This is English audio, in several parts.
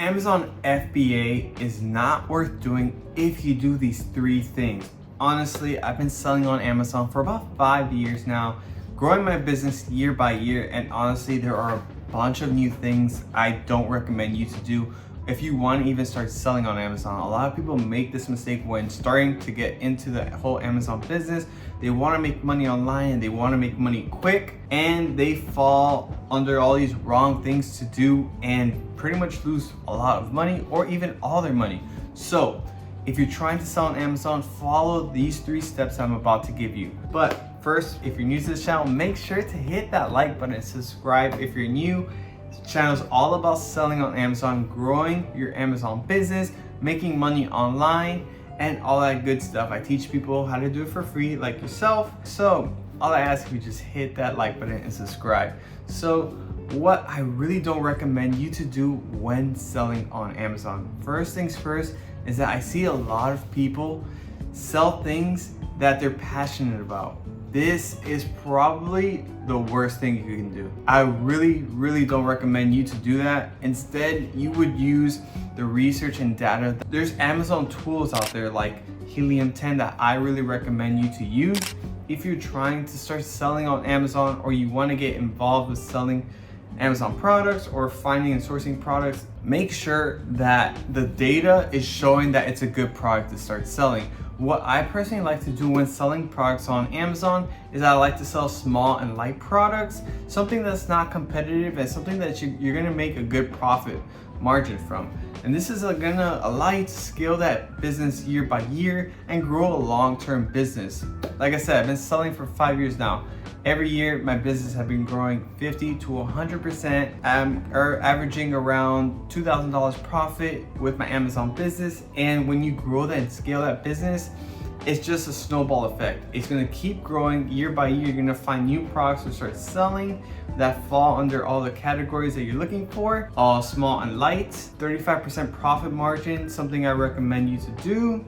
Amazon FBA is not worth doing if you do these 3 things. Honestly, I've been selling on Amazon for about 5 years now, growing my business year by year, and honestly, there are a bunch of new things I don't recommend you to do if you want to even start selling on Amazon. A lot of people make this mistake when starting to get into the whole Amazon business. They want to make money online and they want to make money quick, and they fall under all these wrong things to do and pretty much lose a lot of money or even all their money. So if you're trying to sell on Amazon, follow these 3 steps I'm about to give you. But first, if you're new to this channel, make sure to hit that like button and subscribe if you're new. This channel is all about selling on Amazon, growing your Amazon business, making money online, and all that good stuff. I teach people how to do it for free like yourself. So all I ask you, just hit that like button and subscribe. So what I really don't recommend you to do when selling on Amazon. First things first is that I see a lot of people sell things that they're passionate about. This is probably the worst thing you can do. I really don't recommend you to do that. Instead, you would use the research and data. There's Amazon tools out there like Helium10 that I really recommend you to use if you're trying to start selling on Amazon, or you want to get involved with selling Amazon products or finding and sourcing products. Make sure that the data is showing that it's a good product to start selling. What I personally like to do when selling products on Amazon is I like to sell small and light products, something that's not competitive and something that you're gonna make a good profit margin from. And this is gonna allow you to scale that business year by year and grow a long-term business. Like I said, I've been selling for 5 years now. Every year, my business has been growing 50 to 100%. I'm averaging around $2,000 profit with my Amazon business. And when you grow that and scale that business, it's just a snowball effect. It's gonna keep growing year by year. You're gonna find new products to start selling that fall under all the categories that you're looking for. All small and light, 35% profit margin, something I recommend you to do.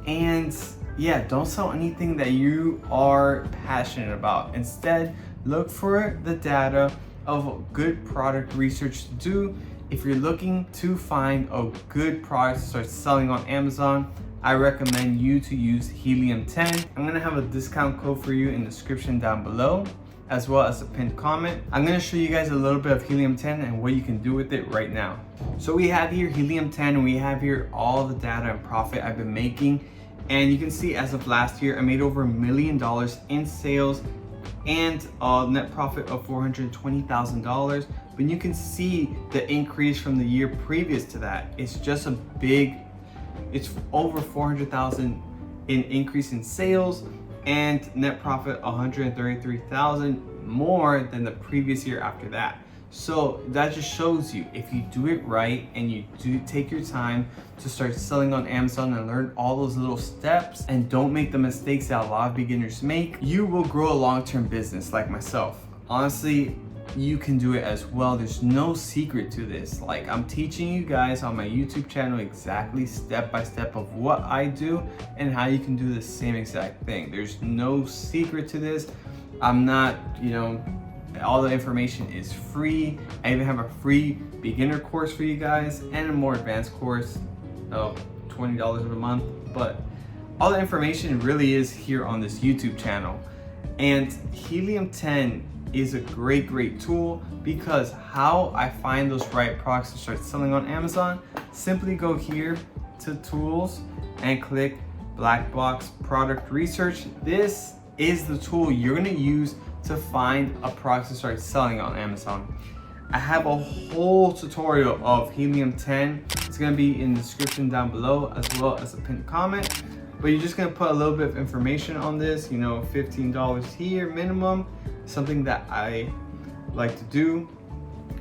And yeah, don't sell anything that you are passionate about. Instead, look for the data of good product research to do. If you're looking to find a good product to start selling on Amazon, I recommend you to use Helium10. I'm gonna have a discount code for you in the description down below, as well as a pinned comment. I'm gonna show you guys a little bit of Helium10 and what you can do with it right now. So we have here Helium10, and we have here all the data and profit I've been making. And you can see as of last year, I made over $1 million in sales and a net profit of $420,000. But you can see the increase from the year previous to that. It's just it's over 400,000 in increase in sales, and net profit 133,000 more than the previous year after that. So that just shows you, if you do it right and you do take your time to start selling on Amazon and learn all those little steps and don't make the mistakes that a lot of beginners make, you will grow a long-term business like myself. Honestly, you can do it as well. There's no secret to this. Like, I'm teaching you guys on my YouTube channel exactly step by step of what I do and how you can do the same exact thing. There's no secret to this. I'm not, all the information is free. I even have a free beginner course for you guys and a more advanced course of $20 a month. But all the information really is here on this YouTube channel. And Helium10 is a great tool, because how I find those right products to start selling on Amazon, simply go here to tools and click black box product research. This is the tool you're gonna use to find a product to start selling on Amazon. I have a whole tutorial of Helium10. It's gonna be in the description down below, as well as a pinned comment. But you're just gonna put a little bit of information on this, $15 here minimum, something that I like to do.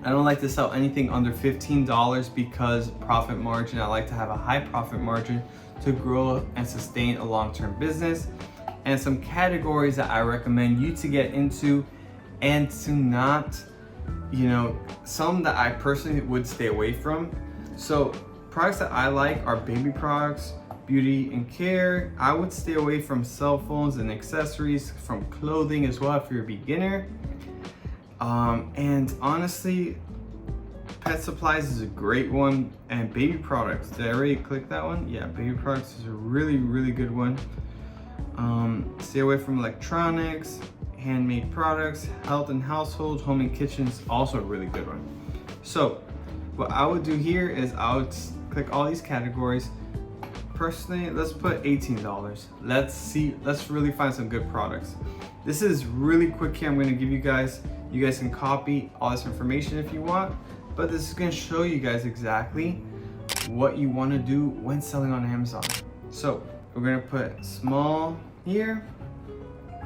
I don't like to sell anything under $15 because profit margin. I like to have a high profit margin to grow and sustain a long-term business. And some categories that I recommend you to get into, and to not, some that I personally would stay away from. So products that I like are baby products, beauty and care. I would stay away from cell phones and accessories, from clothing as well if you're a beginner. And honestly, Pet supplies is a great one, and baby products. Did I already click that one? Yeah, baby products is a really, really good one. Stay away from electronics, handmade products, health and household, home and kitchens, also a really good one. So what I would do here is I would click all these categories. Personally, let's put $18. Let's really find some good products. This is really quick here. I'm going to give you guys can copy all this information if you want, but this is going to show you guys exactly what you want to do when selling on Amazon. So we're going to put small here,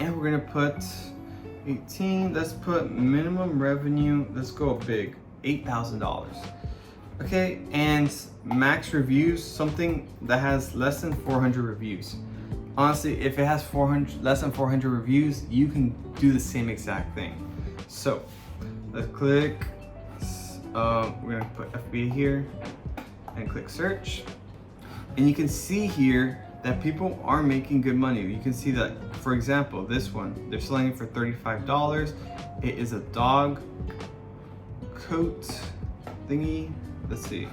and we're going to put 18. Let's put minimum revenue, let's go big, $8,000. Okay, and max reviews, something that has less than 400 reviews. Honestly, if it has less than 400 reviews, you can do the same exact thing. So let's click, we're gonna put FBA here and click search. And you can see here that people are making good money. You can see that, for example, this one, they're selling it for $35. It is a dog coat thingy. Let's see,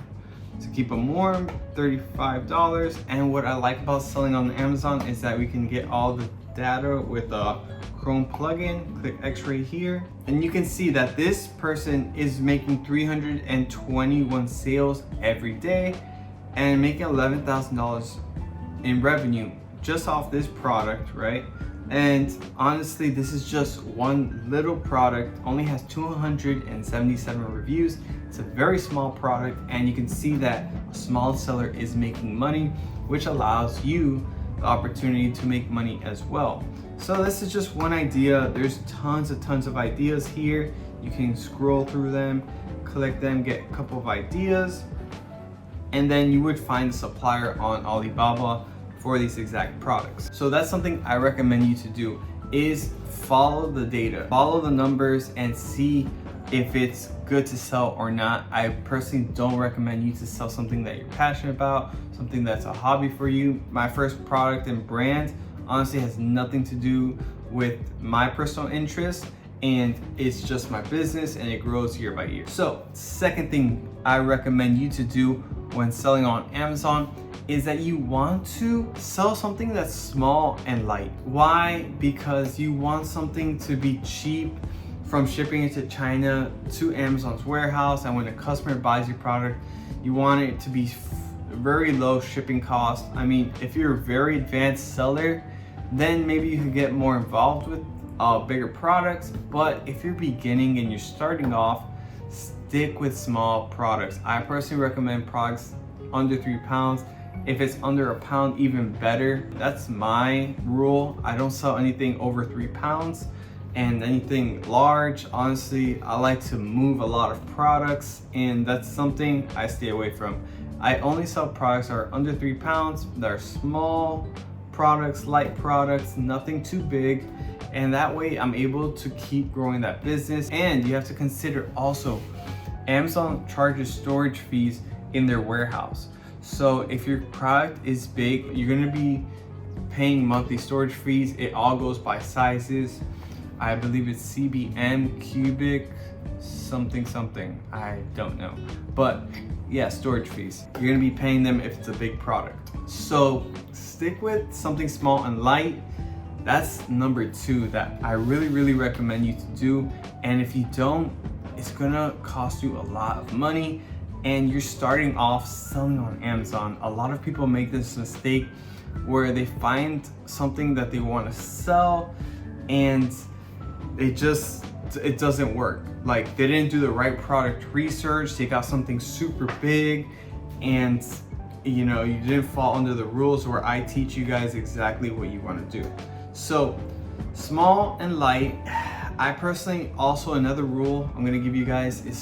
to keep them warm, $35. And what I like about selling on Amazon is that we can get all the data with a Chrome plugin. Click X-ray here, and you can see that this person is making 321 sales every day and making $11,000 in revenue just off this product, right? And honestly, this is just one little product, only has 277 reviews. It's a very small product, and you can see that a small seller is making money, which allows you the opportunity to make money as well. So this is just one idea. There's tons of ideas here. You can scroll through them, click them, get a couple of ideas, and then you would find a supplier on Alibaba for these exact products. So that's something I recommend you to do, is follow the data, follow the numbers, and see if it's good to sell or not. I personally don't recommend you to sell something that you're passionate about, something that's a hobby for you. My first product and brand honestly has nothing to do with my personal interest, and it's just my business, and it grows year by year. So second thing I recommend you to do when selling on Amazon is that you want to sell something that's small and light. Why? Because you want something to be cheap from shipping it to China to Amazon's warehouse, and when a customer buys your product, you want it to be very low shipping cost. I mean, if you're a very advanced seller, then maybe you can get more involved with bigger products, but if you're beginning and you're starting off, stick with small products. I personally recommend products under 3 pounds. If it's under a pound, even better. That's my rule. I don't sell anything over 3 pounds, and anything large, honestly, I like to move a lot of products, and that's something I stay away from. I only sell products that are under 3 pounds, that are small products, light products, nothing too big, and that way I'm able to keep growing that business. And you have to consider also, Amazon charges storage fees in their warehouse. So if your product is big, you're gonna be paying monthly storage fees. It all goes by sizes. I believe it's CBM, cubic, something, I don't know. But yeah, storage fees. You're gonna be paying them if it's a big product. So stick with something small and light. That's number 2 that I really recommend you to do. And if you don't, it's gonna cost you a lot of money, and you're starting off selling on Amazon. A lot of people make this mistake where they find something that they want to sell, and it doesn't work. Like, they didn't do the right product research, they got something super big, and you didn't fall under the rules where I teach you guys exactly what you want to do. So small and light. I personally, also another rule I'm gonna give you guys is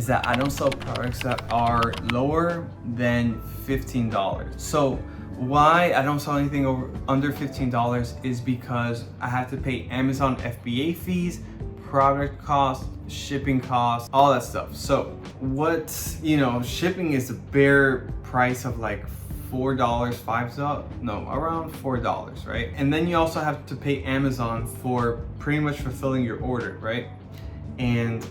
that I don't sell products that are lower than $15. So why I don't sell anything under $15 is because I have to pay Amazon FBA fees, product costs, shipping costs, all that stuff. So shipping is a bare price of like $4, around $4, right? And then you also have to pay Amazon for pretty much fulfilling your order, right? And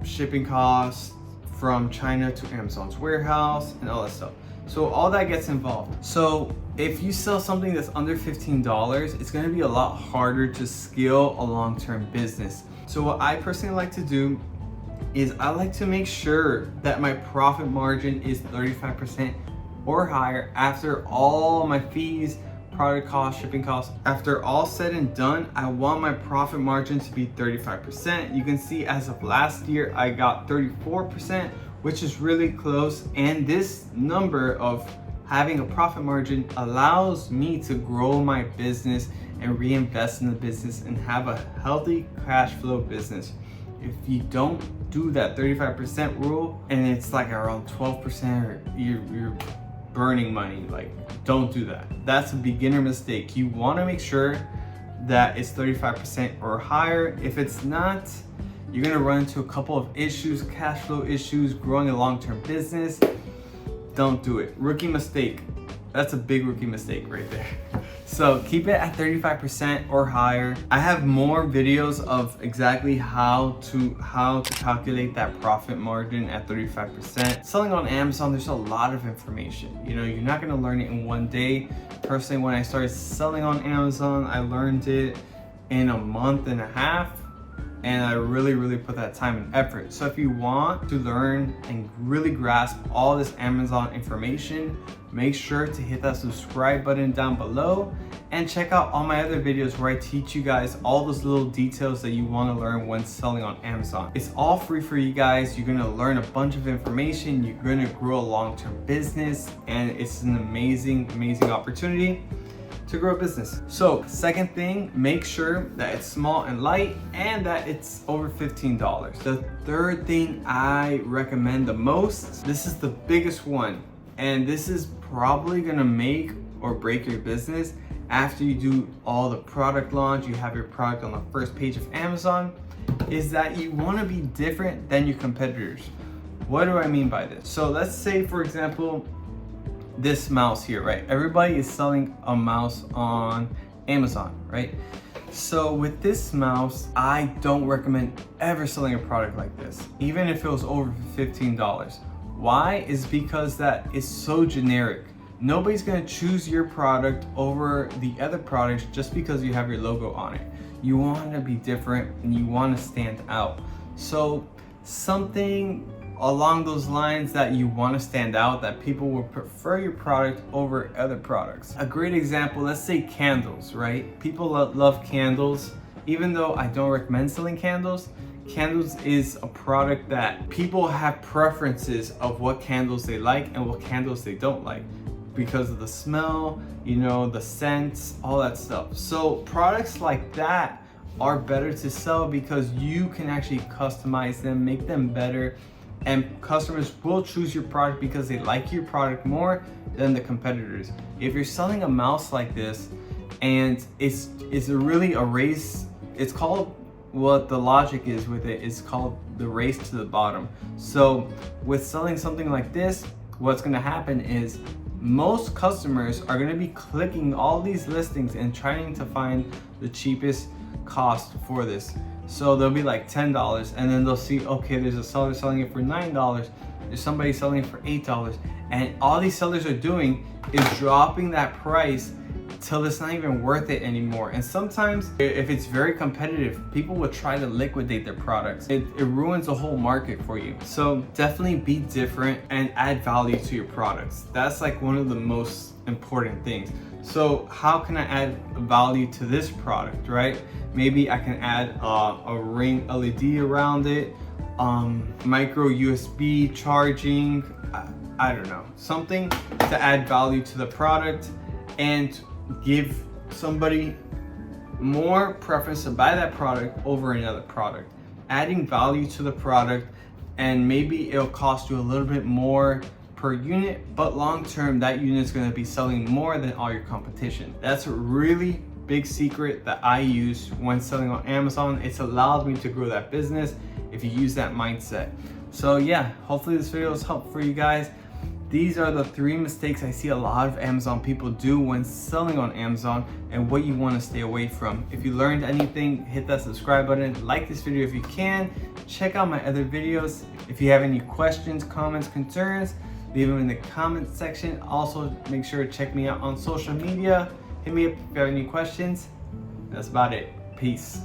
shipping costs, from China to Amazon's warehouse and all that stuff. So all that gets involved. So if you sell something that's under $15, it's gonna be a lot harder to scale a long-term business. So what I personally like to do is I like to make sure that my profit margin is 35% or higher after all my fees, product costs, shipping costs. After all said and done, I want my profit margin to be 35%. You can see as of last year, I got 34%, which is really close. And this number of having a profit margin allows me to grow my business and reinvest in the business and have a healthy cash flow business. If you don't do that 35% rule and it's like around 12%, or you're burning money, like don't do that. That's a beginner mistake. You want to make sure that it's 35% or higher. If it's not, you're gonna run into a couple of issues, cash flow issues, growing a long-term business. Don't do it. Rookie mistake. That's a big rookie mistake right there. So keep it at 35% or higher. I have more videos of exactly how to calculate that profit margin at 35%. Selling on Amazon, there's a lot of information. You know, you're not gonna learn it in one day. Personally, when I started selling on Amazon, I learned it in a month and a half. And I really put that time and effort. So if you want to learn and really grasp all this Amazon information, make sure to hit that subscribe button down below and check out all my other videos where I teach you guys all those little details that you want to learn when selling on Amazon. It's all free for you guys. You're gonna learn a bunch of information. You're gonna grow a long-term business, and it's an amazing opportunity to grow a business. So second thing, make sure that it's small and light and that it's over $15. The third thing I recommend the most, this is the biggest one, and this is probably gonna make or break your business after you do all the product launch, you have your product on the first page of Amazon, is that you wanna be different than your competitors. What do I mean by this? So let's say, for example, this mouse here, right? Everybody is selling a mouse on Amazon, right? So with this mouse, I don't recommend ever selling a product like this, even if it was over $15. Why? Is because that is so generic. Nobody's gonna choose your product over the other products just because you have your logo on it. You want to be different and you want to stand out. So something along those lines that you want to stand out, that people will prefer your product over other products. A great example, let's say candles, right? People love candles. Even though I don't recommend selling candles, candles is a product that people have preferences of what candles they like and what candles they don't like because of the smell, you know, the scents, all that stuff. So products like that are better to sell because you can actually customize them, make them better, and customers will choose your product because they like your product more than the competitors. If you're selling a mouse like this and it's really a race, it's called, what the logic is with it is called the race to the bottom. So with selling something like this, what's gonna happen is most customers are gonna be clicking all these listings and trying to find the cheapest cost for this. So they'll be like $10 and then they'll see, okay, there's a seller selling it for $9, there's somebody selling it for $8, and all these sellers are doing is dropping that price till it's not even worth it anymore. And sometimes if it's very competitive, people will try to liquidate their products. It ruins the whole market for you. So definitely be different and add value to your products. That's like one of the most important things. So how can I add value to this product, right? Maybe I can add a ring LED around it, micro USB charging, I don't know, something to add value to the product and give somebody more preference to buy that product over another product. Adding value to the product, and maybe it'll cost you a little bit more per unit, but long term that unit is going to be selling more than all your competition. That's a really big secret that I use when selling on Amazon. It's allowed me to grow that business if you use that mindset. So yeah, hopefully this video was helpful for you guys. These are the 3 mistakes I see a lot of Amazon people do when selling on Amazon and what you want to stay away from. If you learned anything, hit that subscribe button, like this video if you can, check out my other videos. If you have any questions, comments, concerns, leave them in the comment section. Also, make sure to check me out on social media. Hit me up if you have any questions. That's about it. Peace.